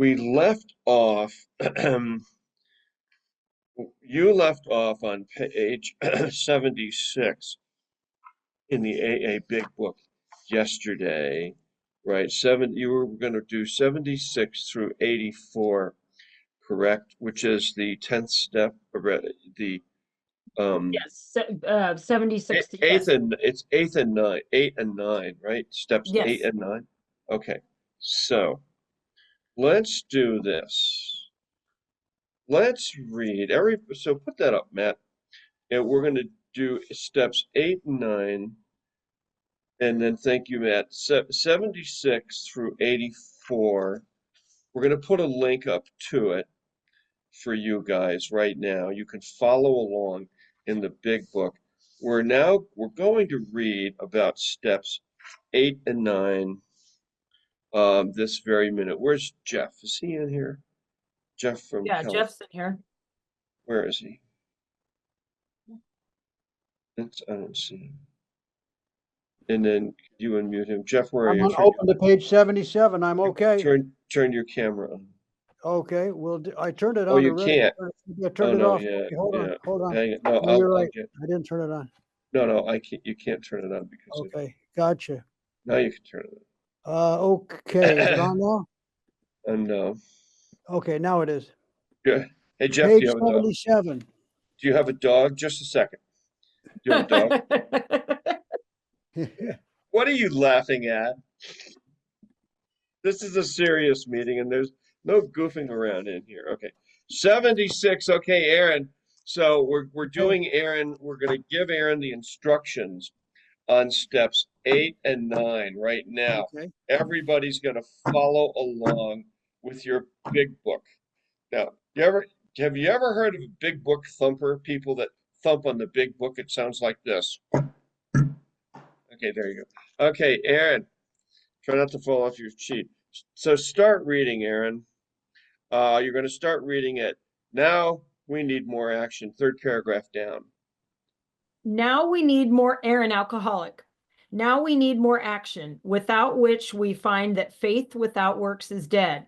we left off, you left off on page 76 in the AA Big Book yesterday, right? You were going to do 76 through 84, correct? Which is the 10th step, the Yes, 76 to eighth yes. and it's eight and nine, right? Steps 8 Yes. and 9. Okay, so let's do this. Let's read so put that up, Matt. And we're going to do steps 8 and 9. And then thank you, Matt. 76 through 84. We're going to put a link up to it for you guys right now. You can follow along in the big book. We're going to read about steps 8 and 9 this very minute. Where's Jeff? Is he in here? Jeff from Yeah, California. Jeff's in here. Where is he? I don't see him. And then you unmute him. Jeff, where are I'm you? open to page 77. I'm okay. Turn your camera on. Okay, well, I turned it on Oh, you already. can't. I turned it no, off. yeah, Okay, hold on, yeah. hold on. Hang it. No, No, you're I'll right. get. I didn't turn it on. No, I can't. You can't turn it on because Okay, gotcha. now you can turn it Okay, is it on now? on. No. Okay, now it is. Good. Hey, Jeff, Page do you have a dog? 77. Do you have a dog? Just a second. Do you have a dog? What are you laughing at? This is a serious meeting and there's no goofing around in here. Okay. 76. Okay, Aaron. So we're doing Aaron. We're going to give Aaron the instructions on steps 8 and 9 right now. Okay. Everybody's going to follow along with your big book. Now, have you ever heard of a big book thumper? People that thump on the big book, it sounds like this. Okay, there you go. Okay, Aaron, try not to fall off your sheet. So start reading, Aaron. You're going to start reading it. Now we need more action. Third paragraph down. Now we need more Aaron alcoholic. Now we need more action, without which we find that faith without works is dead.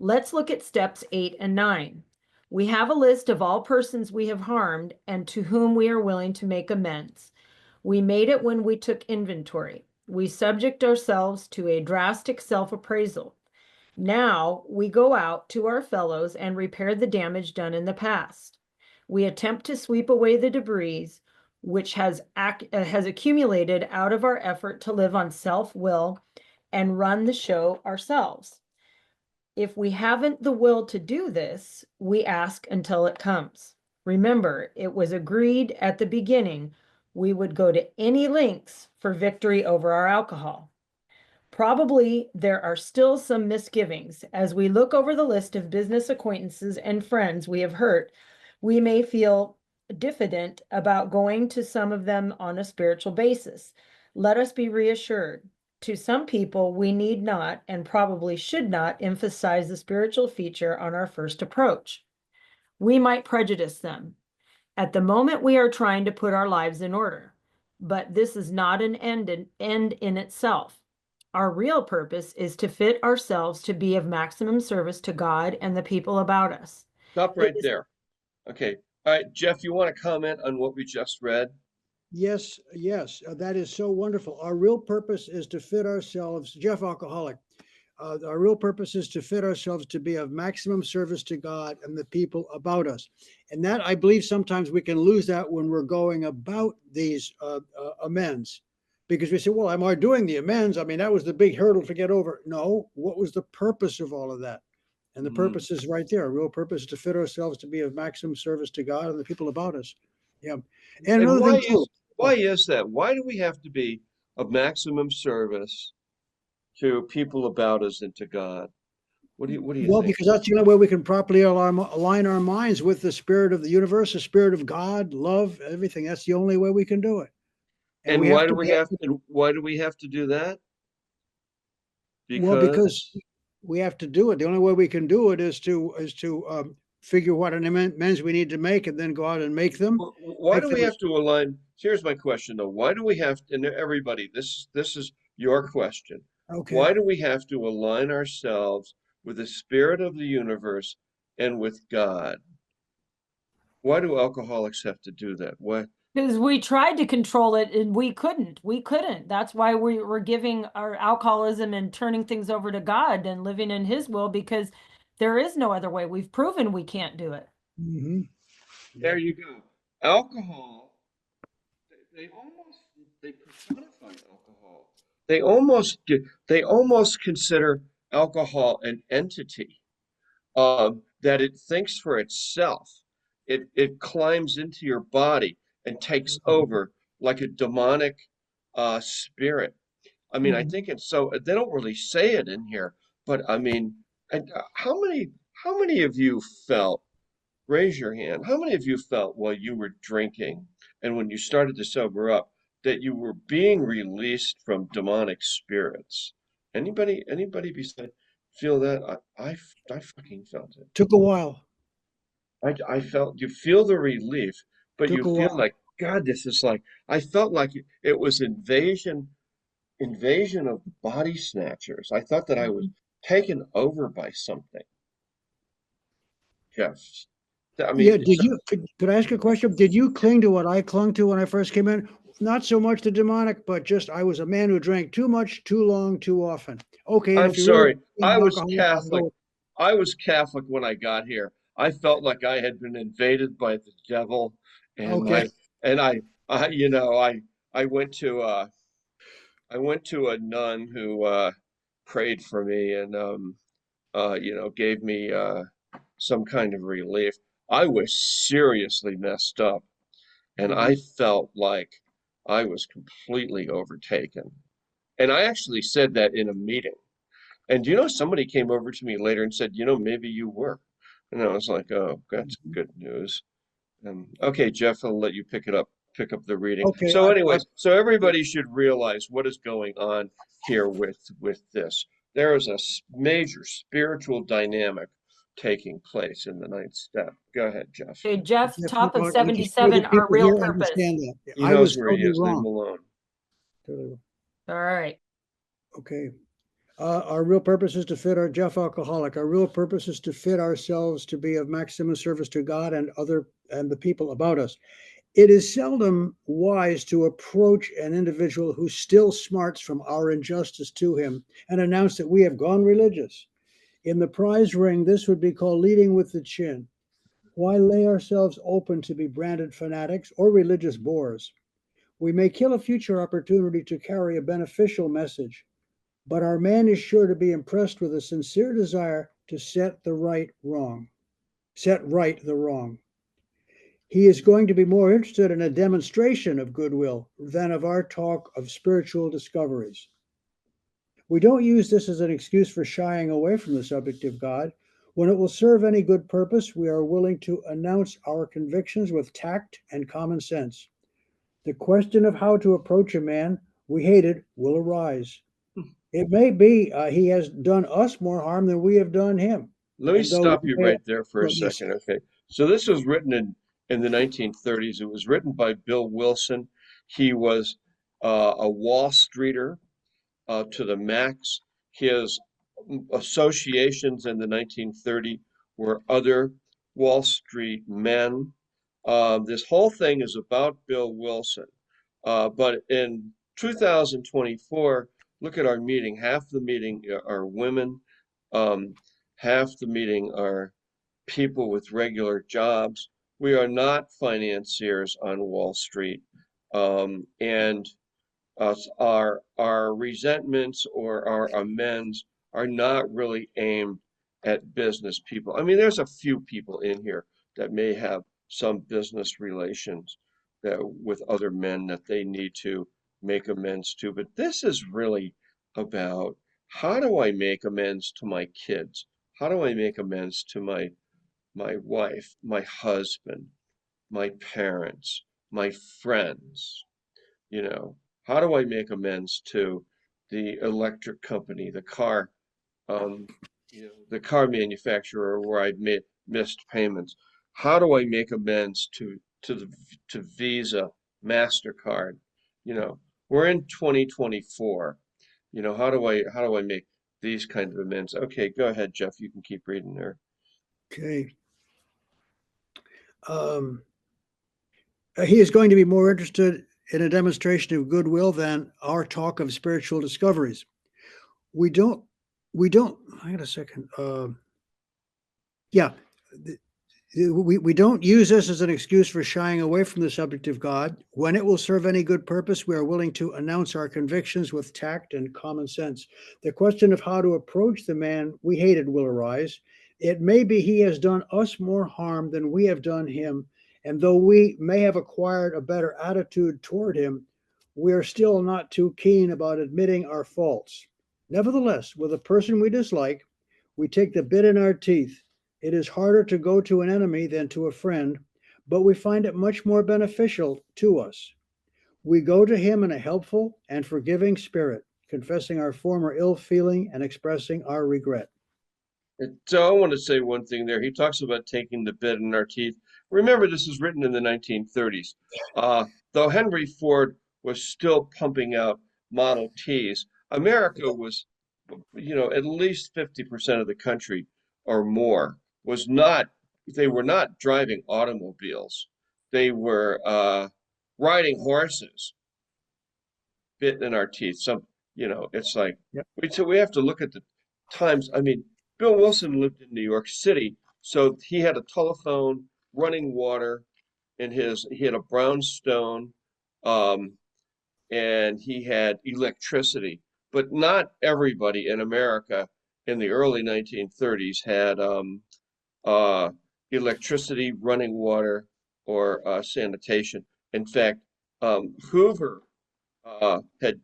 Let's look at steps 8 and 9. We have a list of all persons we have harmed and to whom we are willing to make amends. We made it when we took inventory. We subject ourselves to a drastic self-appraisal. Now we go out to our fellows and repair the damage done in the past. We attempt to sweep away the debris which has accumulated out of our effort to live on self-will and run the show ourselves. If we haven't the will to do this, we ask until it comes. Remember, it was agreed at the beginning we would go to any lengths for victory over our alcohol. Probably there are still some misgivings. As we look over the list of business acquaintances and friends we have hurt, we may feel diffident about going to some of them on a spiritual basis. Let us be reassured. To some people, we need not and probably should not emphasize the spiritual feature on our first approach. We might prejudice them. At the moment, we are trying to put our lives in order, but this is not an end in itself. Our real purpose is to fit ourselves to be of maximum service to God and the people about us. Stop right there. Okay. All right, Jeff, you want to comment on what we just read? Yes, that is so wonderful. Our real purpose is to fit ourselves, Jeff Alcoholic, our real purpose is to fit ourselves to be of maximum service to God and the people about us. And that, I believe sometimes we can lose that when we're going about these amends. Because we say, well, am I doing the amends? I mean, that was the big hurdle to get over. No, what was the purpose of all of that? And the purpose is right there. Our real purpose is to fit ourselves to be of maximum service to God and the people about us. Yeah. And another thing too. Why is that? Why do we have to be of maximum service to people about us and to God? What do you Well, think? because that's the only way we can properly align our minds with the spirit of the universe, the spirit of God, love, everything. That's the only way we can do it. And why do we have to do that? Because we have to do it. The only way we can do it is to figure what amends we need to make and then go out and make them. Why do we have to align? Here's my question though. Why do we have to, and everybody, this is your question. Okay. Why do we have to align ourselves with the spirit of the universe and with God. Why do alcoholics have to do that? Why? Because we tried to control it and we couldn't. We couldn't. That's why we were giving our alcoholism and turning things over to God and living in His will, because there is no other way. We've proven we can't do it. Mm-hmm. There you go. Alcohol, they almost they personify alcohol. They almost consider alcohol an entity, that it thinks for itself. It climbs into your body and takes over like a demonic spirit. I mean, I Mm-hmm. think it's so they don't really say it in here, but I mean, and how many of you felt, raise your hand, how many of you felt while you were drinking and when you started to sober up that you were being released from demonic spirits? Anybody beside feel that? I fucking felt it. Took a while. I felt you feel the relief, but you Took a feel while. like, God, this is like, I felt like it was invasion of the body snatchers. I thought that I was Mhm. taken over by something. Jeff, I Yeah, mean, did you, could I ask a question? Did you cling to what I clung to when I first came in? Not so much the demonic, but just I was a man who drank too much, too long, too often. Okay, and I'm if you really sorry. being I an was alcoholic, I'll Catholic. go. I was Catholic when I got here. I felt like I had been invaded by the devil, and Okay. I went to a nun who prayed for me and gave me some kind of relief. I was seriously messed up, and Mhm. I felt like I was completely overtaken. And I actually said that in a meeting. And somebody came over to me later and said, maybe you were. And I was like, oh, that's good news. Okay, Jeff, I'll let you pick up the reading. Okay. So, anyways, so everybody should realize what is going on here with this. There is a major spiritual dynamic taking place in the ninth step. Go ahead, Jeff. Okay, Jeff, Yeah, top of people, just so the 77, our people real here purpose. understand that. He I knows was where he totally is. Leave him wrong. alone. Totally. All right. Okay. Our real purpose is to fit our Jeff alcoholic. Our real purpose is to fit ourselves to be of maximum service to God and the people about us. It is seldom wise to approach an individual who still smarts from our injustice to him and announce that we have gone religious. In the prize ring, this would be called leading with the chin. Why lay ourselves open to be branded fanatics or religious bores? We may kill a future opportunity to carry a beneficial message, but our man is sure to be impressed with a sincere desire to set right the wrong. He is going to be more interested in a demonstration of goodwill than of our talk of spiritual discoveries. We don't use this as an excuse for shying away from the subject of God. When it will serve any good purpose, we are willing to announce our convictions with tact and common sense. The question of how to approach a man we hated will arise. It may be he has done us more harm than we have done him. Let me And though stop we you may right there for a yes, second. Okay. So this was written in the 1930s. It was written by Bill Wilson. He was a Wall Streeter to the max. His associations in the 1930s were other Wall Street men. This whole thing is about Bill Wilson. But in 2024, look at our meeting. Half the meeting are women. Um, Half the meeting are people with regular jobs. We are not financiers on Wall Street. And our resentments or our amends are not really aimed at business people. I mean, there's a few people in here that may have some business relations that with other men that they need to make amends to, but this is really about how do I make amends to my kids? How do I make amends to my wife, my husband, my parents, my friends? You know, how do I make amends to the electric company, um, the car manufacturer where I've missed payments? How do I make amends to Visa, MasterCard? You know, we're in 2024. How do I make these kind of amends. Okay, go ahead, Jeff. You can keep reading there. Okay. He is going to be more interested in a demonstration of goodwill than our talk of spiritual discoveries. We don't, hang on a second. Yeah, we don't use this as an excuse for shying away from the subject of God. When it will serve any good purpose, we are willing to announce our convictions with tact and common sense. The question of how to approach the man we hated will arise. It may be he has done us more harm than we have done him, and though we may have acquired a better attitude toward him, we are still not too keen about admitting our faults. Nevertheless, with a person we dislike, we take the bit in our teeth. It is harder to go to an enemy than to a friend, but we find it much more beneficial to us. We go to him in a helpful and forgiving spirit, confessing our former ill feeling and expressing our regret. So I want to say one thing there. He talks about taking the bit in our teeth. Remember, this is written in the 1930s. Though Henry Ford was still pumping out Model Ts, America was, at least 50% of the country or more was not, they were not driving automobiles. They were riding horses, bit in our teeth. It's like, Yep. so we have to look at the times. I mean, Bill Wilson lived in New York City, so he had a telephone, running water, he had a brownstone, um, and he had electricity. But not everybody in America in the early 1930s had uh, electricity, running water, or sanitation. In fact, Hoover had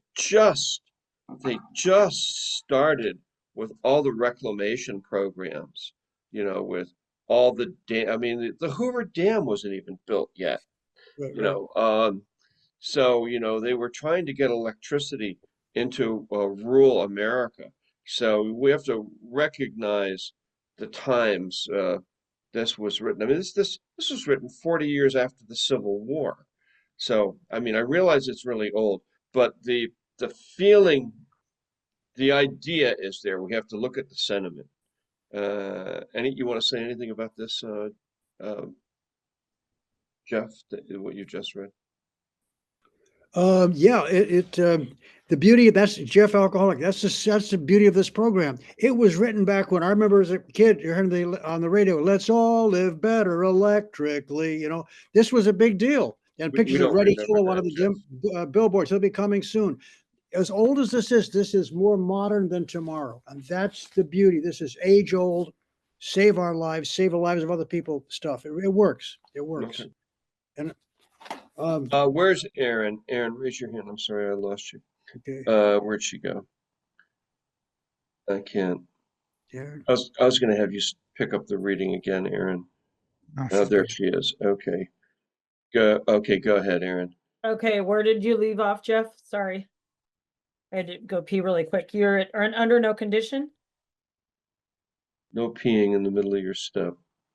they just started with all the reclamation programs, with all the dam. I mean, the Hoover Dam wasn't even built yet, Right, you right. know. So, they were trying to get electricity into rural America. So we have to recognize the times this was written. I mean, this was written 40 years after the Civil War. So, I mean, I realize it's really old, but the feeling, the idea is there. We have to look at the sentiment. You want to say anything about this, uh, Jeff, what you just read? Yeah, the beauty of that's Jeff Alcoholic. That's the beauty of this program. It was written back when I remember as a kid, you heard on the radio, "Let's all live better electrically." This was a big deal. And We pictures of don't Ready remember Killer, one of that, the Jeff. billboards. He'll be coming soon. As old as this is more modern than tomorrow, and that's the beauty. This is age old. Save our lives, save the lives of other people. Stuff. It works. It works. Okay. And um, Where's Aaron? Aaron, raise your hand. I'm sorry, I lost you. okay, Where'd she go? I can't. yeah. I was going to have you pick up the reading again, Aaron. Oh, Oh, she's there back. she is. Okay. Go ahead, Aaron. Okay, where did you leave off, Jeff? Sorry. I had to go pee really quick. You're under no condition? No peeing in the middle of your step.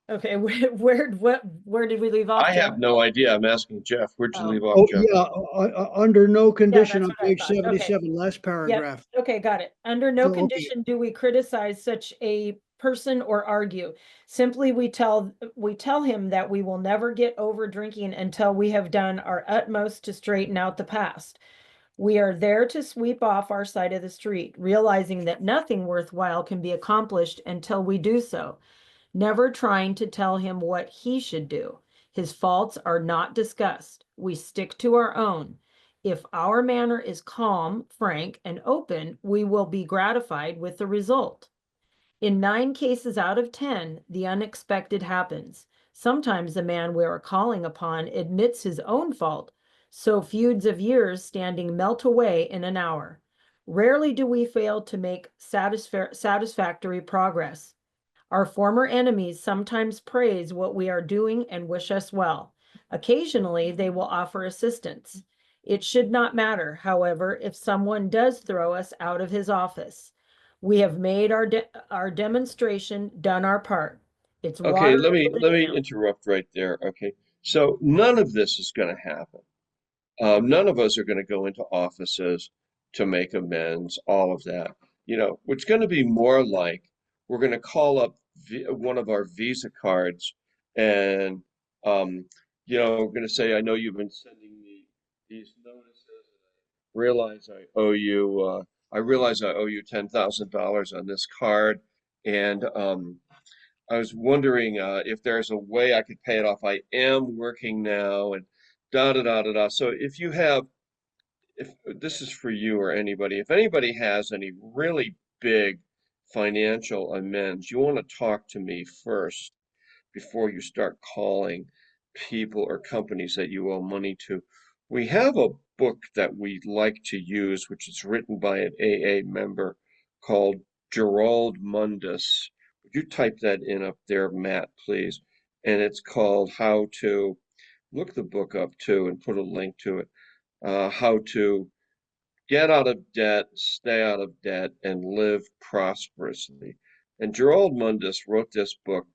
Okay, where did we leave off, I Jeff? have no idea. I'm asking Jeff. Where'd you Oh. leave off, Oh, Jeff? yeah, under no Yeah, condition that's on what I page thought. Okay. 77, last Yep, paragraph. okay, got it. Under no So, okay, condition do we criticize such a person or argue. Simply we tell him that we will never get over drinking until we have done our utmost to straighten out the past. We are there to sweep off our side of the street, realizing that nothing worthwhile can be accomplished until we do so, never trying to tell him what he should do. His faults are not discussed. We stick to our own. If our manner is calm, frank, and open, we will be gratified with the result. In 9 cases out of 10, the unexpected happens. Sometimes the man we are calling upon admits his own fault, so feuds of years standing melt away in an hour. Rarely do we fail to make satisfactory progress. Our former enemies sometimes praise what we are doing and wish us well. Occasionally, they will offer assistance. It should not matter, however, if someone does throw us out of his office. We have made our demonstration, done our part. It's Okay, water over the let me dam. interrupt right there. Okay, so none of this is going to happen. None of us are going to go into offices to make amends, all of that. it's going to be more like we're going to call up one of our Visa cards and, um, we're going to say, I know you've been sending me these notices. Realize I owe you, I realize I owe you $10,000 on this card. And I was wondering if there's a way I could pay it off. I am working now and da da da da da. So if this is for you or anybody, if anybody has any really big financial amends, you want to talk to me first before you start calling people or companies that you owe money to. We have a book that we like to use, which is written by an AA member called Jerrold Mundus. Would you type that in up there, Matt, please? And it's called How to, look the book up too and put a link to it. How to Get Out of Debt, Stay Out of Debt, and Live Prosperously. And Jerrold Mundus wrote this book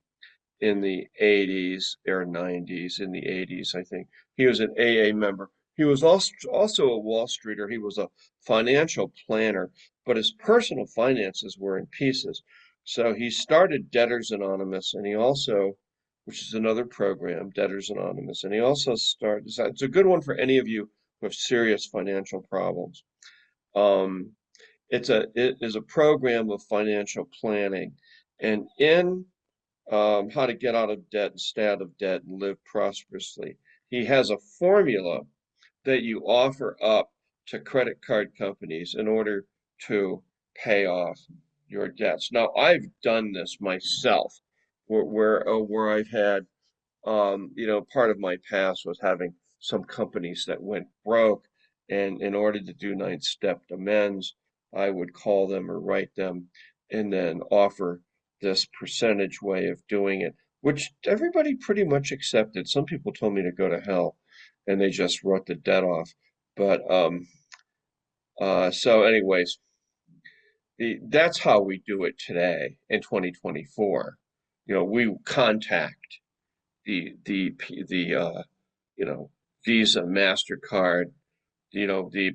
in the 80s or 90s, in the 80s, I think. He was an AA member. He was also a Wall Streeter. He was a financial planner, but his personal finances were in pieces. So he started Debtors Anonymous, and he also, which is another program, Debtors Anonymous, and he also started, it's a good one for any of you who have serious financial problems. Um, it is a program of financial planning, and in How to Get Out of Debt and Stay Out of Debt and Live Prosperously, he has a formula that you offer up to credit card companies in order to pay off your debts. Now, I've done this myself, where I've had part of my past was having some companies that went broke, and in order to do nine-step amends, I would call them or write them and then offer this percentage way of doing it, which everybody pretty much accepted. Some people told me to go to hell, and they just wrote the debt off. But so anyways, that's how we do it today in 2024. We contact the you know Visa, MasterCard, the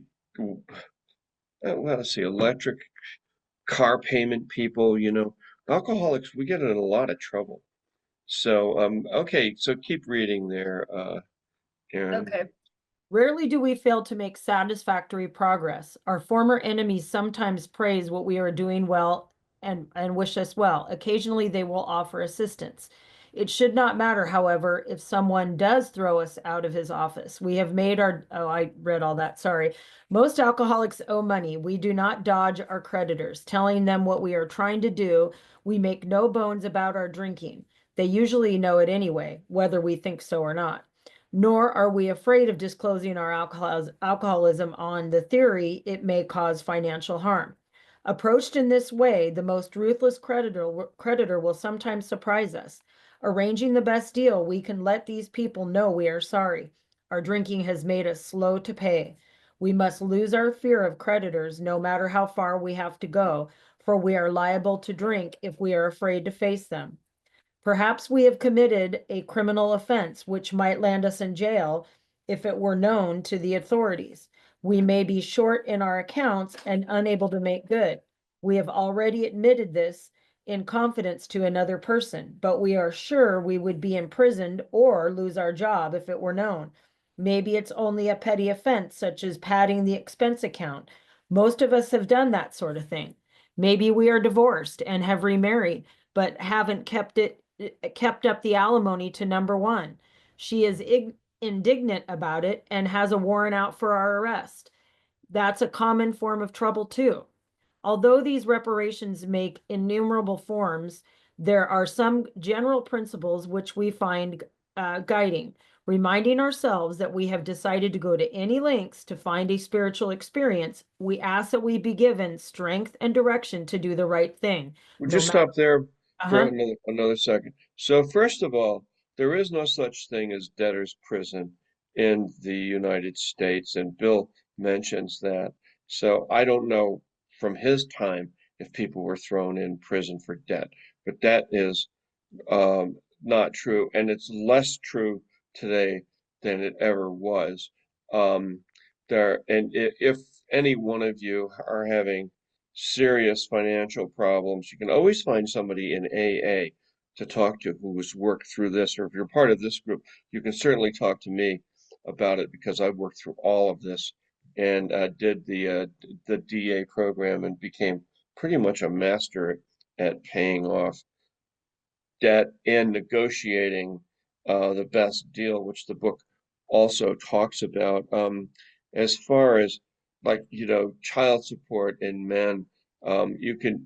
let's see, electric car payment people, alcoholics, we get in a lot of trouble. So okay, so keep reading there, Aaron. Okay. Rarely do we fail to make satisfactory progress. Our former enemies sometimes praise what we are doing well and wish us well. Occasionally, they will offer assistance. It should not matter, however, if someone does throw us out of his office. We have made our, oh, I read all that, sorry. Most alcoholics owe money. We do not dodge our creditors, telling them what we are trying to do. We make no bones about our drinking. They usually know it anyway, whether we think so or not. Nor are we afraid of disclosing our alcoholism on the theory it may cause financial harm. Approached in this way, the most ruthless creditor will sometimes surprise us. Arranging the best deal, we can let these people know we are sorry. Our drinking has made us slow to pay. We must lose our fear of creditors no matter how far we have to go, for we are liable to drink if we are afraid to face them. Perhaps we have committed a criminal offense which might land us in jail if it were known to the authorities. We may be short in our accounts and unable to make good. We have already admitted this in confidence to another person, but we are sure we would be imprisoned or lose our job if it were known. Maybe it's only a petty offense, such as padding the expense account. Most of us have done that sort of thing. Maybe we are divorced and have remarried, but haven't kept up the alimony to number one. She is indignant about it and has a warrant out for our arrest. That's a common form of trouble too. Although these reparations make innumerable forms, there are some general principles which we find guiding, reminding ourselves that we have decided to go to any lengths to find a spiritual experience. We ask that we be given strength and direction to do the right thing. We'll No just matter. stop there for Uh-huh. another second. So first of all, there is no such thing as debtor's prison in the United States, and Bill mentions that. So I don't know from his time if people were thrown in prison for debt, but that is not true, and it's less true today than it ever was. Um, if any one of you are having serious financial problems, you can always find somebody in AA to talk to who has worked through this, or if you're part of this group, you can certainly talk to me about it because I've worked through all of this and did the DA program and became pretty much a master at paying off debt and negotiating the best deal, which the book also talks about. As far as like, child support in men, you can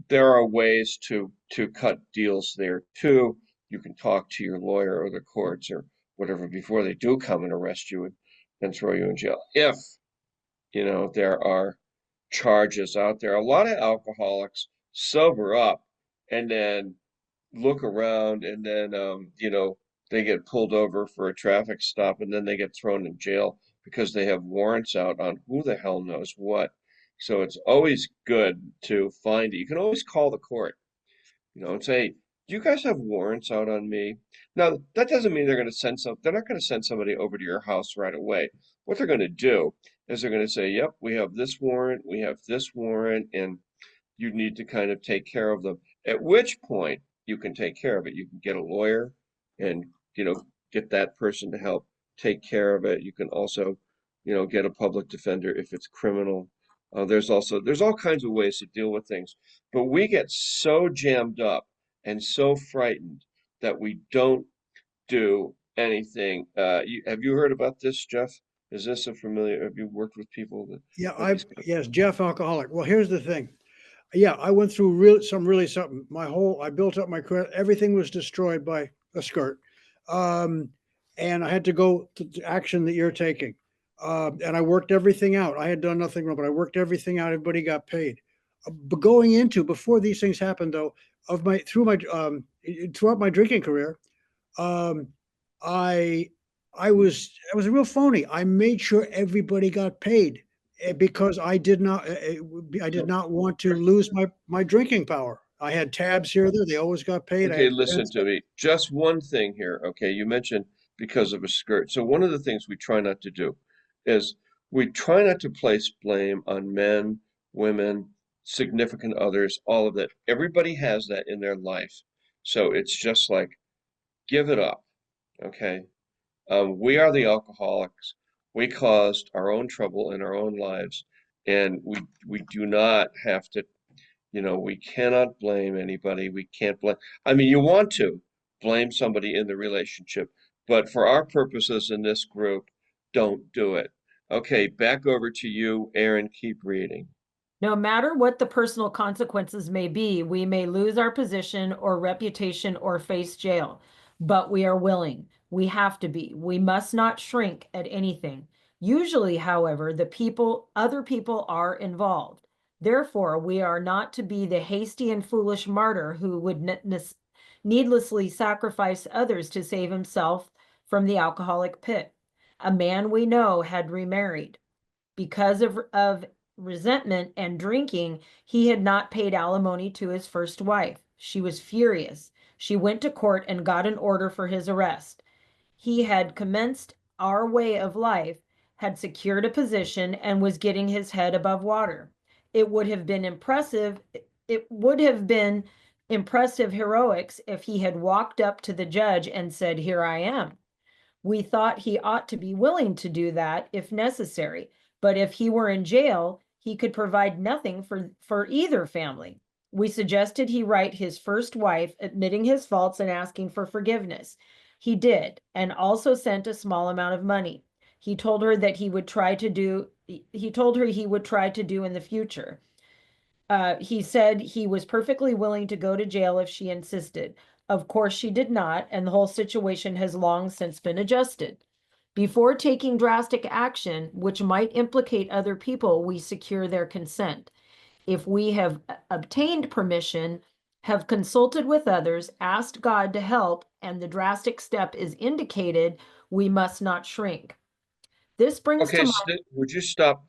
there are ways to cut deals there too. You can talk to your lawyer or the courts or whatever before they do come and arrest you and throw you in jail. If, there are charges out there. A lot of alcoholics sober up and then look around and then they get pulled over for a traffic stop and then they get thrown in jail because they have warrants out on who the hell knows what. So it's always good to find it. You can always call the court, and say, "Do you guys have warrants out on me?" Now, that doesn't mean they're not going to send somebody over to your house right away. What they're going to do is they're going to say, "Yep, we have this warrant, we have this warrant, and you need to kind of take care of them." At which point you can take care of it. You can get a lawyer and, get that person to help take care of it. You can also, get a public defender if it's criminal. There's all kinds of ways to deal with things, but we get so jammed up and so frightened that we don't do anything. Have you heard about this, Jeff? Is this a familiar? Have you worked with people that Yeah, with these kinds yes, Jeff, alcoholic. Well, here's the thing. Yeah, I went through really something. I built up my credit. Everything was destroyed by a skirt. Um, and I had to go to the action that you're taking. And I worked everything out. I had done nothing wrong, but I worked everything out. Everybody got paid. But before these things happened, though, throughout my drinking career, um, I I was a real phony. I made sure everybody got paid because I did not want to lose my drinking power. I had tabs here, there. They always got paid. I Okay, had listen friends. to me. Just one thing here. Okay, you mentioned because of a skirt. So one of the things we try not to do is we try not to place blame on men, women, significant others, all of that. Everybody has that in their life. So it's just like, give it up. Okay. We are the alcoholics. We caused our own trouble in our own lives, and we do not have to, we cannot blame anybody. We can't blame. I mean, you want to blame somebody in the relationship, but for our purposes in this group, don't do it. Okay, back over to you, Aaron. Keep reading. No matter what the personal consequences may be, we may lose our position or reputation or face jail, but we are willing. We have to be. We must not shrink at anything. Usually, however, other people are involved. Therefore, we are not to be the hasty and foolish martyr who would needlessly sacrifice others to save himself from the alcoholic pit. A man we know had remarried because of resentment and drinking. He had not paid alimony to his first wife. She was furious. She went to court and got an order for his arrest. He had commenced our way of life, had secured a position, and was getting his head above water. It would have been impressive. It would have been impressive heroics if he had walked up to the judge and said, "Here I am." We thought he ought to be willing to do that if necessary, but if he were in jail, he could provide nothing for either family. We suggested he write his first wife, admitting his faults and asking for forgiveness. He did, and also sent a small amount of money. He told her that he told her he would try to do in the future. He said he was perfectly willing to go to jail if she insisted. Of course, she did not, and the whole situation has long since been adjusted. Before taking drastic action, which might implicate other people, we secure their consent. If we have obtained permission, have consulted with others, asked God to help, and the drastic step is indicated, we must not shrink. This brings to Okay, mind, would you stop?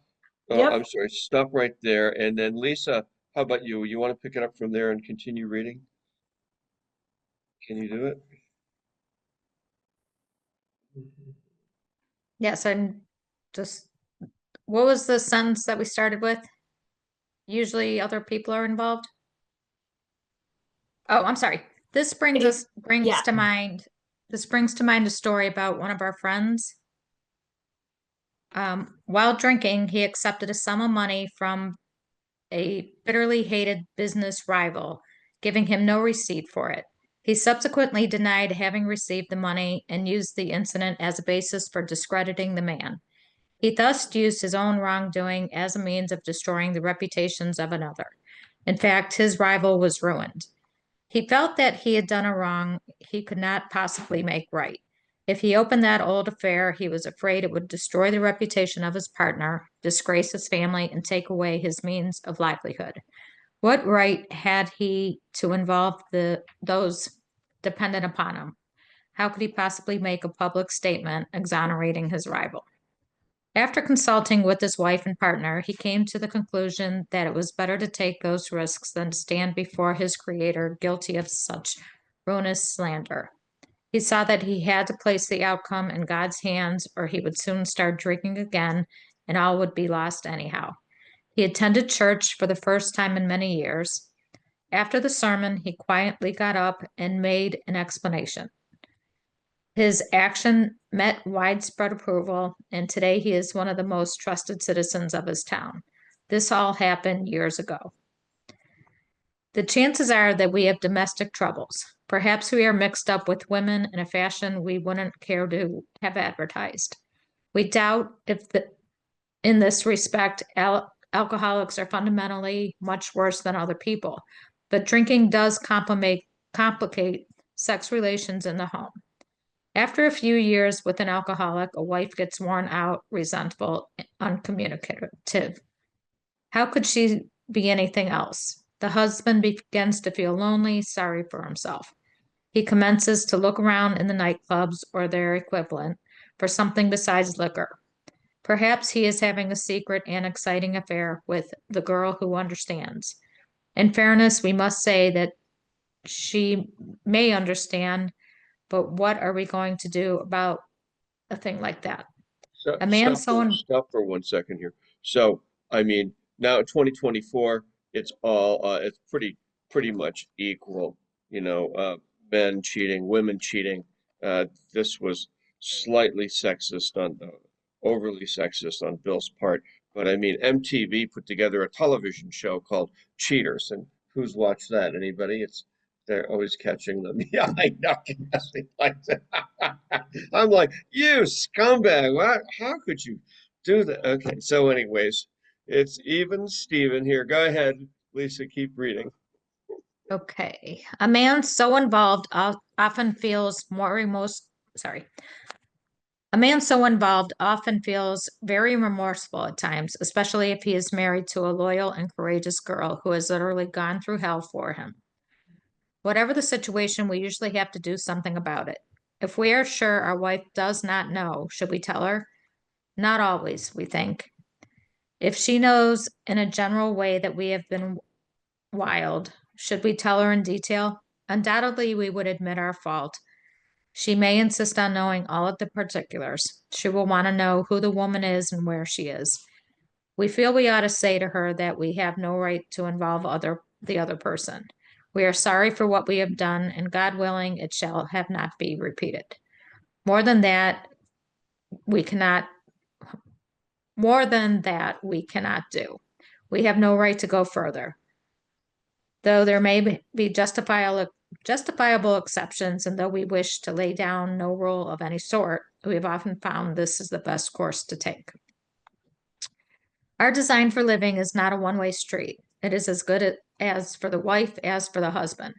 yep. I'm sorry, stop right there. And then Lisa, how about you? You want to pick it up from there and continue reading? Can you do it? Yes, I'm just, what was the sentence that we started with? usually other people are involved. Oh, I'm sorry. This brings Yeah. to mind a story about one of our friends. While drinking, he accepted a sum of money from a bitterly hated business rival, giving him no receipt for it. He subsequently denied having received the money and used the incident as a basis for discrediting the man. He thus used his own wrongdoing as a means of destroying the reputations of another. In fact, his rival was ruined. He felt that he had done a wrong he could not possibly make right. If he opened that old affair, he was afraid it would destroy the reputation of his partner, disgrace his family, and take away his means of livelihood. What right had he to involve those dependent upon him? How could he possibly make a public statement exonerating his rival? After consulting with his wife and partner, he came to the conclusion that it was better to take those risks than to stand before his creator guilty of such ruinous slander. He saw that he had to place the outcome in God's hands, or he would soon start drinking again, and all would be lost anyhow. He attended church for the first time in many years. After the sermon, he quietly got up and made an explanation. His action met widespread approval, and today he is one of the most trusted citizens of his town. This all happened years ago. The chances are that we have domestic troubles. Perhaps we are mixed up with women in a fashion we wouldn't care to have advertised. We doubt if in this respect, alcoholics are fundamentally much worse than other people, but drinking does complicate sex relations in the home. After a few years with an alcoholic, a wife gets worn out, resentful, uncommunicative. How could she be anything else? The husband begins to feel lonely, sorry for himself. He commences to look around in the nightclubs or their equivalent for something besides liquor. Perhaps he is having a secret and exciting affair with the girl who understands. In fairness, we must say that she may understand, but what are we going to do about a thing like that? So A man stop for 1 second here. So, I mean, now in 2024, it's all it's pretty much equal, men cheating, women cheating. This was slightly sexist overly sexist on Bill's part, but I mean, MTV put together a television show called Cheaters, and who's watched that? Anybody? They're always catching them. Yeah, I know. Cassie likes it. I'm like, you scumbag! What? How could you do that? Okay, so anyways, it's even Steven here. Go ahead, Lisa. Keep reading. Okay. A man so involved often feels sorry. A man so involved often feels very remorseful at times, especially if he is married to a loyal and courageous girl who has literally gone through hell for him. Whatever the situation, we usually have to do something about it. If we are sure our wife does not know, should we tell her? Not always, we think. If she knows in a general way that we have been wild, should we tell her in detail? Undoubtedly, we would admit our fault. She may insist on knowing all of the particulars. She will want to know who the woman is and where she is. We feel we ought to say to her that we have no right to involve the other person. We are sorry for what we have done, and God willing, it shall have not be repeated. More than that, we cannot do. We have no right to go further. Though there may be justifiable exceptions, and though we wish to lay down no rule of any sort, we have often found this is the best course to take. Our design for living is not a one-way street. It is as good as for the wife as for the husband.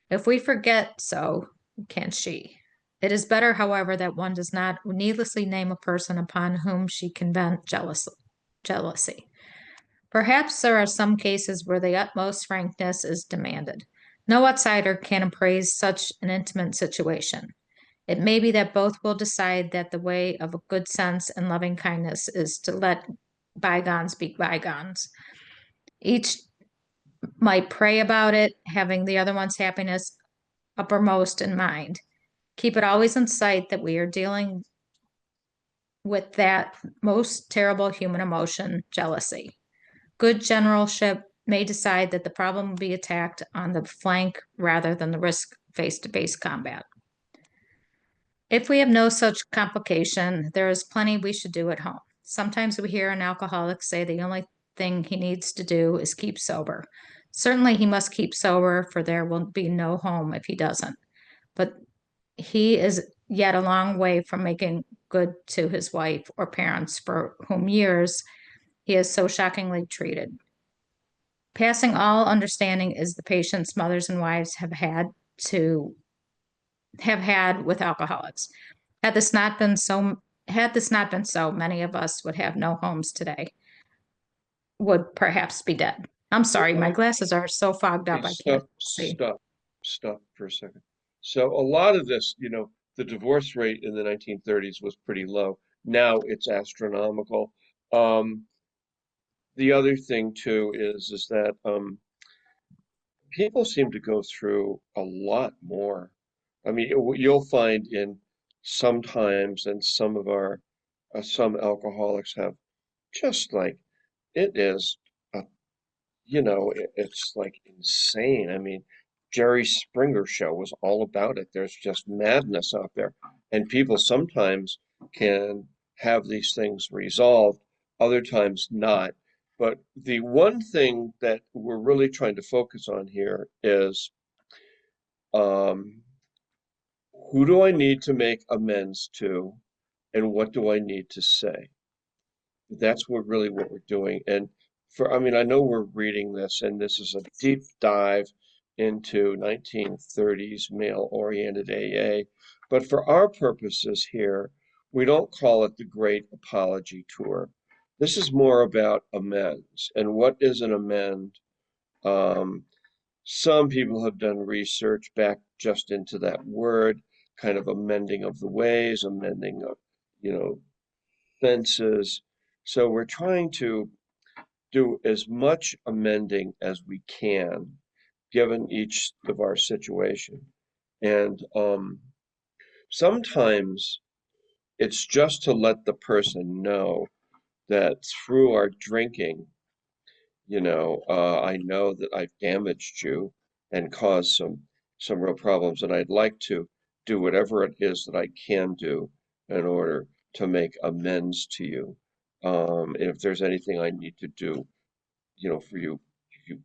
If we forget so, can she? It is better, however, that one does not needlessly name a person upon whom she can vent jealousy. Perhaps there are some cases where the utmost frankness is demanded. No outsider can appraise such an intimate situation. It may be that both will decide that the way of good sense and loving kindness is to let bygones be bygones. Each might pray about it, having the other one's happiness uppermost in mind. Keep it always in sight that we are dealing with that most terrible human emotion, jealousy. Good generalship may decide that the problem will be attacked on the flank rather than the risk face-to-face combat. If we have no such complication, there is plenty we should do at home. Sometimes we hear an alcoholic say the only thing he needs to do is keep sober. Certainly he must keep sober, for there will be no home if he doesn't. But he is yet a long way from making good to his wife or parents for whom years he is so shockingly treated. Passing all understanding is the patience mothers and wives have had with alcoholics. Had this not been so, many of us would have no homes today, would perhaps be dead. I'm sorry, my glasses are so fogged up, I can't see. Stop for a second. So a lot of this, the divorce rate in the 1930s was pretty low. Now it's astronomical. The other thing too is that people seem to go through a lot more. I mean, you'll find in sometimes, and some alcoholics have just like, it is a, it's like insane. I mean, Jerry Springer show was all about it. There's just madness out there, and people sometimes can have these things resolved, other times not. But the one thing that we're really trying to focus on here is, um, who do I need to make amends to, and what do I need to say? That's what we're doing. And I mean, I know we're reading this, and this is a deep dive into 1930s male-oriented AA, but for our purposes here, we don't call it the Great Apology Tour. This is more about amends. And what is an amend? Some people have done research back just into that word, kind of amending of the ways, amending of, fences. So we're trying to do as much amending as we can, given each of our situation. And sometimes it's just to let the person know that through our drinking, I know that I've damaged you and caused some real problems, and I'd like to do whatever it is that I can do in order to make amends to you. If there's anything I need to do, for you,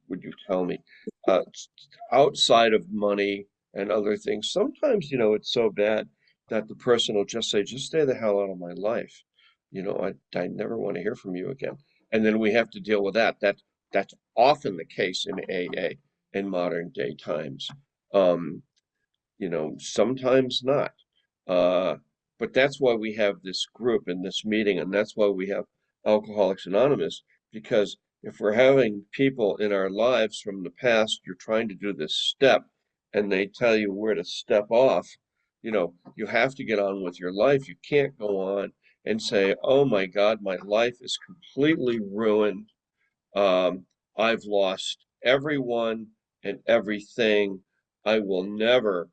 would you tell me? Outside of money and other things, sometimes, it's so bad that the person will just say, just stay the hell out of my life. I never want to hear from you again. And then we have to deal with that. That's often the case in AA in modern day times. Sometimes not. But that's why we have this group and this meeting, and that's why we have Alcoholics Anonymous, because if we're having people in our lives from the past, you're trying to do this step, and they tell you where to step off, you have to get on with your life. You can't go on and say, oh my God, my life is completely ruined. I've lost everyone and everything. I will never,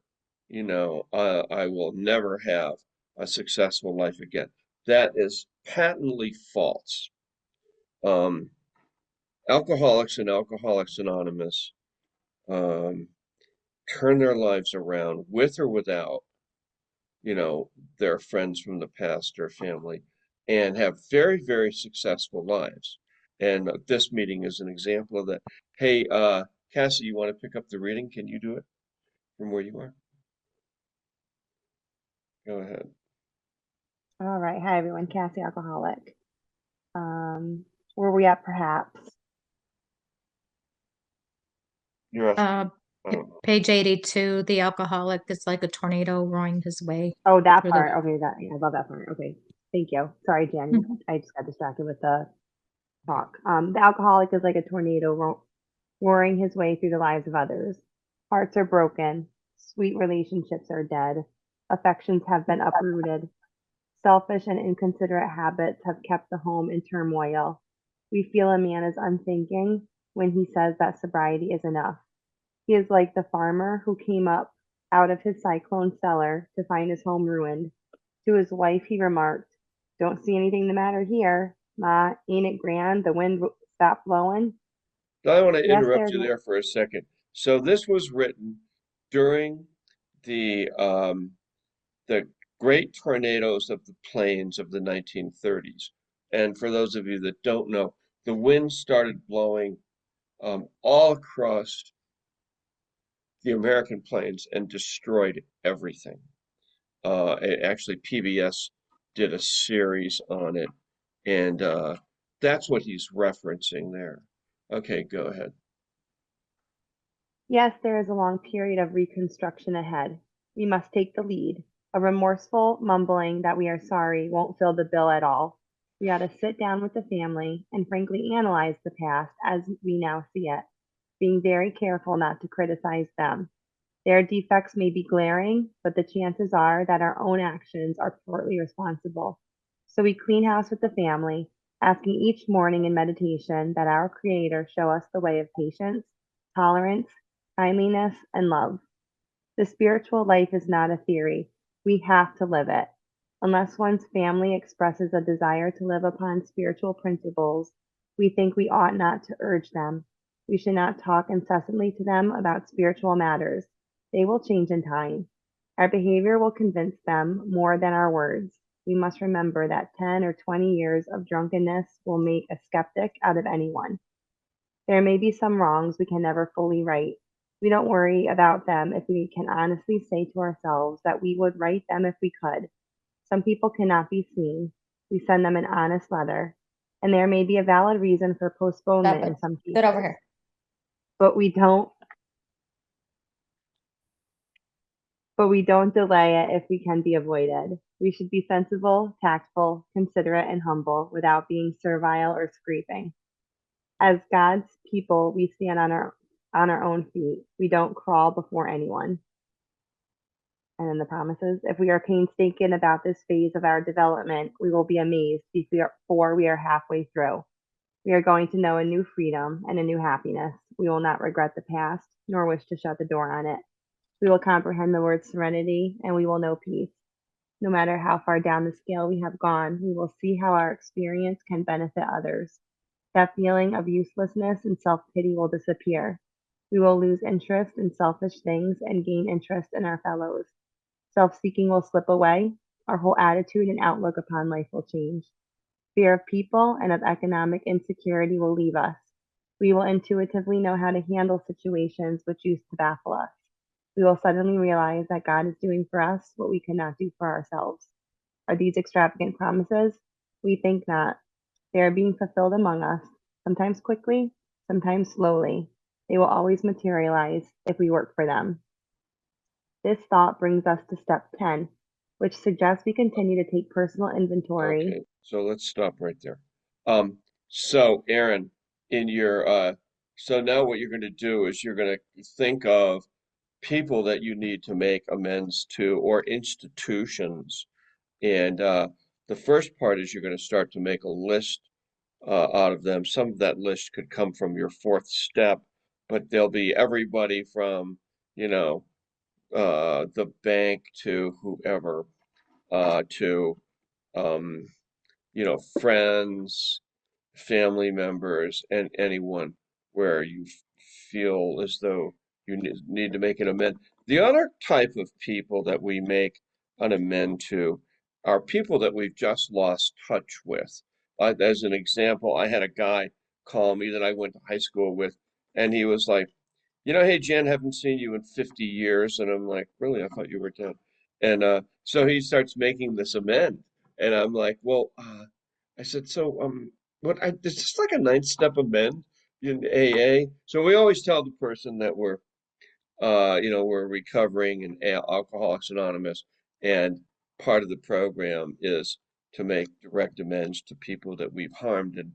I will never have a successful life again. That is patently false. Alcoholics and Alcoholics Anonymous turn their lives around with or without, their friends from the past or family, and have very, very successful lives. And this meeting is an example of that. Hey, Cassie, you want to pick up the reading? Can you do it from where you are? Go ahead. All right. Hi, everyone. Cassie, alcoholic. Where are we at, perhaps? You're asking. I don't know. Page 82, the alcoholic is like a tornado roaring his way. Oh, that through the- part. Okay, I love that part. Okay, thank you. Sorry, Jen. I just got distracted with the talk. The alcoholic is like a tornado roaring his way through the lives of others. Hearts are broken. Sweet relationships are dead. Affections have been uprooted. Selfish and inconsiderate habits have kept the home in turmoil. We feel a man is unthinking when he says that sobriety is enough. He is like the farmer who came up out of his cyclone cellar to find his home ruined. To his wife he remarked, "Don't see anything the matter here, Ma. Ain't it grand? The wind stop flowing? I want to Yes, interrupt there's you there for a second. So this was written during the great tornadoes of the plains of the 1930s. And for those of you that don't know, the wind started blowing all across the American plains and destroyed everything. Actually, PBS did a series on it, and that's what he's referencing there. Okay, go ahead. Yes, there is a long period of reconstruction ahead. We must take the lead. A remorseful mumbling that we are sorry won't fill the bill at all. We ought to sit down with the family and frankly analyze the past as we now see it, being very careful not to criticize them. Their defects may be glaring, but the chances are that our own actions are partly responsible. So we clean house with the family, asking each morning in meditation that our Creator show us the way of patience, tolerance, kindliness, and love. The spiritual life is not a theory. We have to live it. Unless one's family expresses a desire to live upon spiritual principles, we think we ought not to urge them. We should not talk incessantly to them about spiritual matters. They will change in time. Our behavior will convince them more than our words. We must remember that 10 or 20 years of drunkenness will make a skeptic out of anyone. There may be some wrongs we can never fully right. We don't worry about them if we can honestly say to ourselves that we would right them if we could. Some people cannot be seen. We send them an honest letter, and there may be a valid reason for postponement Stop it. in some Get over cases. here. But we don't delay it if we can be avoided. We should be sensible, tactful, considerate, and humble without being servile or scraping. As God's people, we stand on our own feet. We don't crawl before anyone. And then the promises. If we are painstaking about this phase of our development, we will be amazed before we are halfway through. We are going to know a new freedom and a new happiness. We will not regret the past, nor wish to shut the door on it. We will comprehend the word serenity, and we will know peace. No matter how far down the scale we have gone, we will see how our experience can benefit others. That feeling of uselessness and self-pity will disappear. We will lose interest in selfish things and gain interest in our fellows. Self-seeking will slip away. Our whole attitude and outlook upon life will change. Fear of people and of economic insecurity will leave us. We will intuitively know how to handle situations which used to baffle us. We will suddenly realize that God is doing for us what we could not do for ourselves. Are these extravagant promises? We think not. They are being fulfilled among us, sometimes quickly, sometimes slowly. They will always materialize if we work for them. This thought brings us to step 10, which suggests we continue to take personal inventory. Okay, so let's stop right there. So Aaron, in your so now what you're going to do is you're going to think of people that you need to make amends to or institutions. And the first part is you're going to start to make a list out of them. Some of that list could come from your fourth step, but there'll be everybody from, you know, the bank to whoever, to, um, friends, family members, and anyone where you feel as though you need to make an amend. The other type of people that we make an amend to are people that we've just lost touch with. As an example, I had a guy call me that I went to high school with, and he was like, hey, Jan, haven't seen you in 50 years. And I'm like, really? I thought you were dead. And so he starts making this amend. And I'm like, well, I said, so is this like a 9-step amend in AA? So we always tell the person that we're recovering in Alcoholics Anonymous, and part of the program is to make direct amends to people that we've harmed. And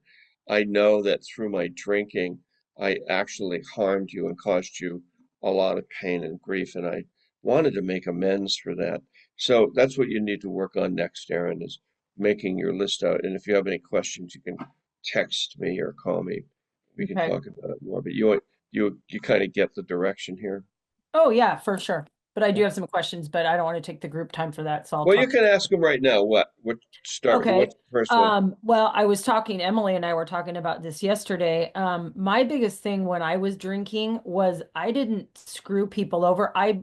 I know that through my drinking, I actually harmed you and caused you a lot of pain and grief, and I wanted to make amends for that. So that's what you need to work on next, Aaron, is making your list out. And if you have any questions, you can text me or call me. We can Okay. talk about it more. But you kind of get the direction here. Oh, yeah, for sure. But I do have some questions, but I don't want to take the group time for that, so I'll Well, you talk. can ask them right now. What start? Okay. What's the first one? Well, I was talking, Emily and I were talking about this yesterday. My biggest thing when I was drinking was I didn't screw people over. I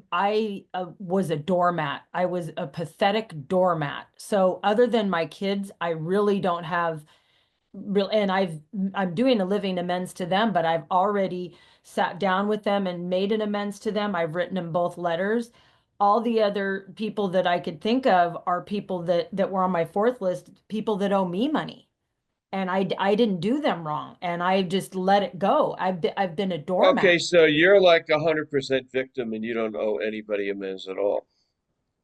was a doormat. I was a pathetic doormat. So other than my kids, I really don't have real, and I'm doing a living amends to them, but I've already sat down with them and made an amends to them. I've written them both letters. All the other people that I could think of are people that were on my fourth list, people that owe me money. And I didn't do them wrong, and I just let it go. I've been a doormat, Okay, so you're like 100% victim, and you don't owe anybody amends at all.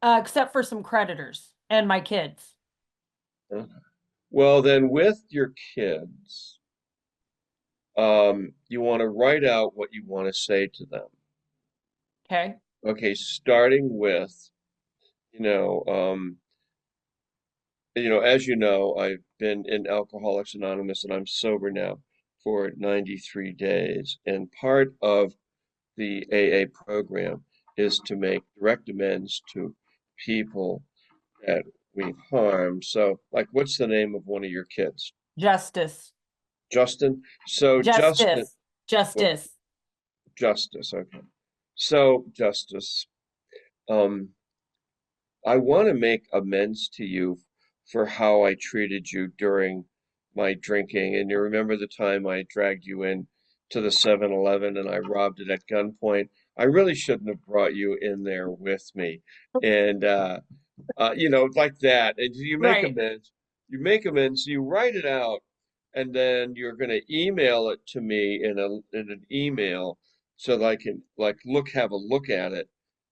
except for some creditors and my kids. Huh? Well, then with your kids, you want to write out what you want to say to them. Okay. Okay, starting with, you know, as you know, I've been in Alcoholics Anonymous and I'm sober now for 93 days. And part of the AA program is to make direct amends to people that we've harmed. So, like, what's the name of one of your kids? Justice. Justin? So, Justin, Justice. Justice. Justice, okay. So, Justice, um, I want to make amends to you for how I treated you during my drinking. And you remember the time I dragged you in to the 7-Eleven and I robbed it at gunpoint? I really shouldn't have brought you in there with me. And like that. And you make Right. amends. You make amends, you write it out, and then you're going to email it to me in an email so that I can have a look at it,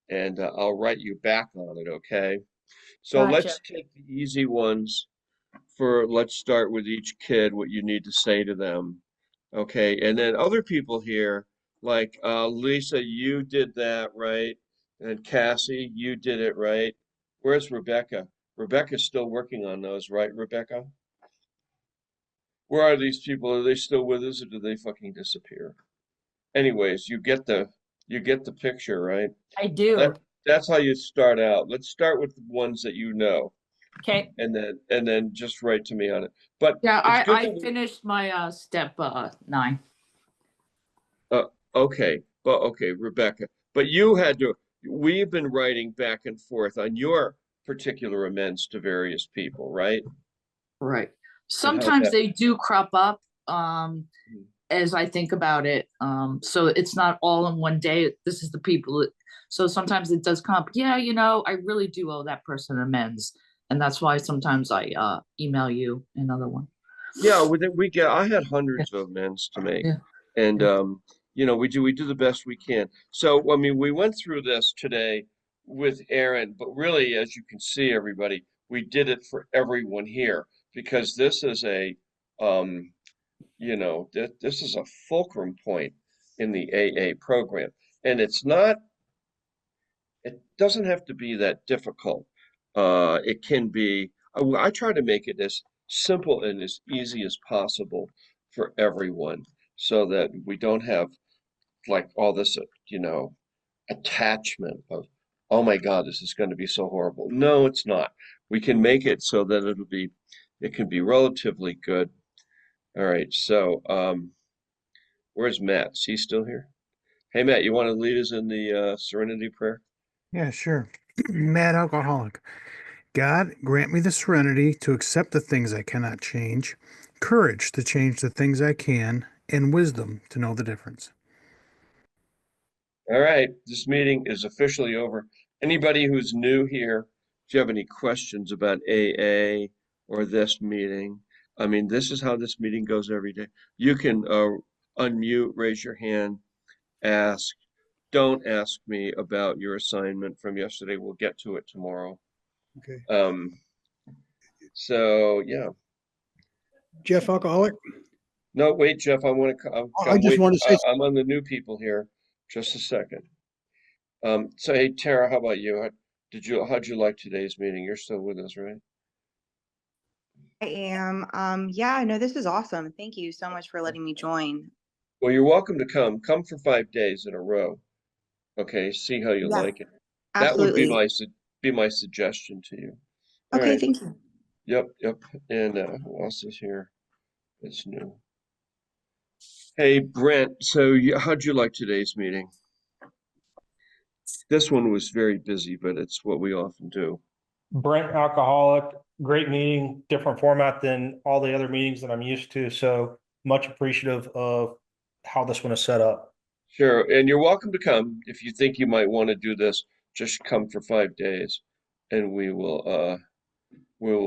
and I'll write you back on it, okay? So Gotcha. let's take the easy ones let's start with each kid, what you need to say to them. Okay, and then other people here, like Lisa, you did that, right? And Cassie, you did it, right? Where's Rebecca? Rebecca's still working on those, right, Rebecca? Where are these people? Are they still with us or did they fucking disappear? Anyways, you get the picture, right? I do. That's how you start out. Let's start with the ones that you know, Okay. and then just write to me on it. But Yeah, it's good I that finished my step 9. okay, Rebecca. But we've been writing back and forth on your particular amends to various people, right? Right. So how's Sometimes that? they do crop up as I think about it. So it's not all in one day. This is the people so sometimes it does come up. Yeah, I really do owe that person amends. And that's why sometimes I email you another one. Yeah, I had hundreds of amends to make. Yeah. And we do the best we can. So I mean, we went through this today with Aaron, but really, as you can see, everybody, we did it for everyone here because this is this is a fulcrum point in the AA program. And it doesn't have to be that difficult. It can be, I try to make it as simple and as easy as possible for everyone so that we don't have like all this, attachment of, oh my God, this is going to be so horrible. No, it's not. We can make it so that it can be relatively good. All right, so where's Matt? Is he still here? Hey, Matt, you want to lead us in the Serenity Prayer? Yeah, sure. Mad alcoholic. God, grant me the serenity to accept the things I cannot change, courage to change the things I can, and wisdom to know the difference. All right, this meeting is officially over. Anybody who's new here, if you have any questions about AA or this meeting, I mean, this is how this meeting goes every day. You can unmute, raise your hand, ask. Don't ask me about your assignment from yesterday. We'll get to it tomorrow. Okay. So yeah. Jeff Alcoholic. No, wait, Jeff, I want to. I just want to say, I'm on the new people here. Just a second. So hey, Tara, how about you? How'd you like today's meeting? You're still with us, right? I am. Yeah, no, this is awesome. Thank you so much for letting me join. Well, you're welcome to come. Come for 5 days in a row. Okay, see how you Yes, like it. That would be Absolutely. my suggestion to you. All Okay, right. thank you. Yep. And who else is here? It's new. Hey, Brent. So how'd you like today's meeting? This one was very busy, but it's what we often do. Brent, alcoholic, great meeting, different format than all the other meetings that I'm used to. So much appreciative of how this one is set up. Sure, and you're welcome to come if you think you might want to do this. Just come for 5 days, and we will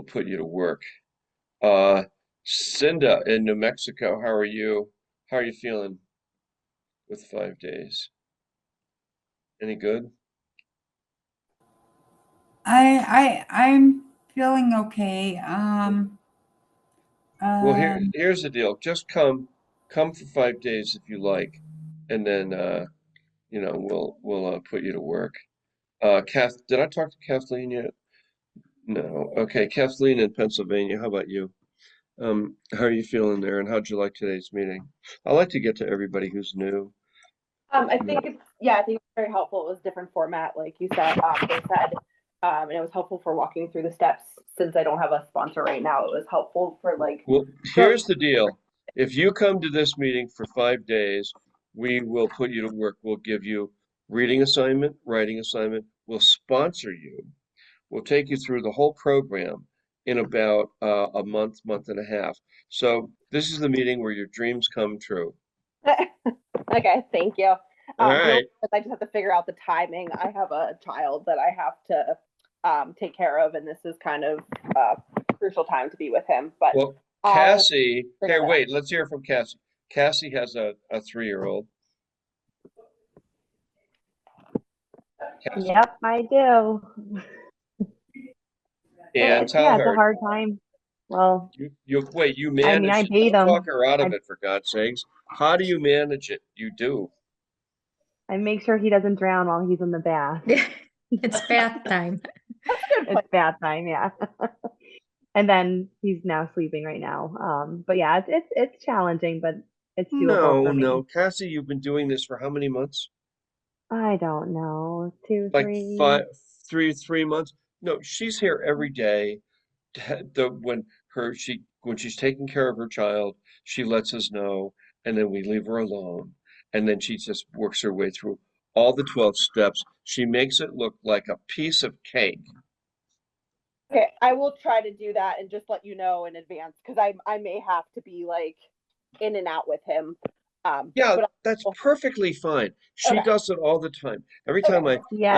put you to work. Cinda in New Mexico, how are you? How are you feeling with 5 days? Any good? I'm feeling okay. Well, Um, here's the deal. Just come for 5 days if you like, and then we'll put you to work. Did I talk to Kathleen yet? No. Okay, Kathleen in Pennsylvania. How about you? How are you feeling there, and how'd you like today's meeting? I like to get to everybody who's new. I think I think it's very helpful. It was a different format, like you said, and it was helpful for walking through the steps. Since I don't have a sponsor right now, it was helpful for like. Well, here's the deal. If you come to this meeting for 5 days, we will put you to work. We'll give you reading assignment, writing assignment. We'll sponsor you. We'll take you through the whole program in about a month, month and a half. So this is the meeting where your dreams come true. Okay, thank you. All The only right. thing is I just have to figure out the timing. I have a child that I have to take care of, and this is kind of a crucial time to be with him. But Well, I'll Cassie, figure here, it out. wait, let's hear from Cassie. Cassie has a 3-year-old. Cassie, Yep, I do. and It's tell a her hard time. Well, you wait, you I mean, I manage it. bathe Don't them. talk her out of I it, for God's sakes. How do you manage it? You do. I make sure he doesn't drown while he's in the bath. It's bath time. It's bath time, yeah. And then he's now sleeping right now. But yeah, it's challenging, but it's doable for me. No, Cassie, you've been doing this for how many months? I don't know, 2, Like 3. 3 months? No, she's here every day. When she's taking care of her child, she lets us know, and then we leave her alone, and then she just works her way through all the 12 steps. She makes it look like a piece of cake. Okay, I will try to do that and just let you know in advance because I may have to be like in and out with him. Yeah, But that's perfectly fine. She okay, does it all the time. okay, Yeah,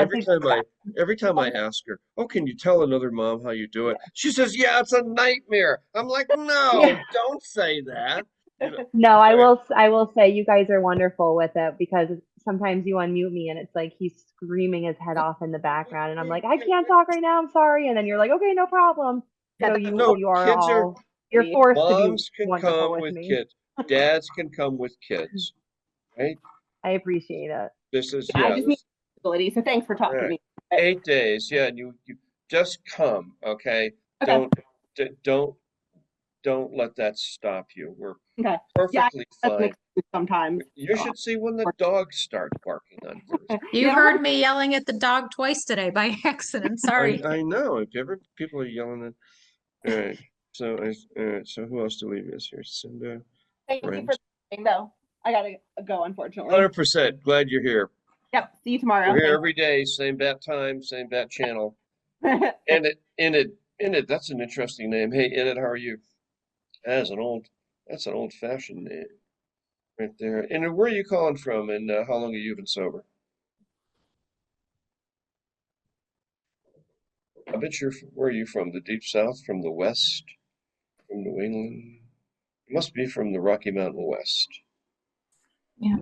Every time I ask her, "Oh, can you tell another mom how you do it?" She says, "Yeah, it's a nightmare." I'm like, yeah. "No, don't say that." You know, No, right? I will say you guys are wonderful with it because sometimes you unmute me and it's like he's screaming his head off in the background and I'm like, I can't talk right now, I'm sorry. And then you're like, okay, no problem. yeah, So that's No, you are kids are all you're forced to be moms can wonderful come with with me. kids, dads can come with kids, right? I appreciate it. This is I yeah, just need this ability. So thanks for all talking to right. me. But, 8 days, yeah, and you just come, okay? okay, Don't d- don't don't let that stop you. We're okay, yeah, perfectly that's an fine. excuse sometimes. You should see when the dogs start barking on Thursday. You heard me yelling at the dog twice today by accident. Sorry. I know. If ever people are yelling at. All right. All right. So who else do we miss here? Cinda, Thank you for Brent. listening, though. I gotta go, unfortunately. 100%. Glad you're here. Yep. See you tomorrow. We're here Thanks. every day, same bat time, same bat channel. And in it. That's an interesting name. Hey, in it. How are you? That's an old-fashioned name right there. And where are you calling from? And how long have you been sober? I bet where are you from? The deep south, from the west, from New England? It must be from the Rocky Mountain West. Yeah.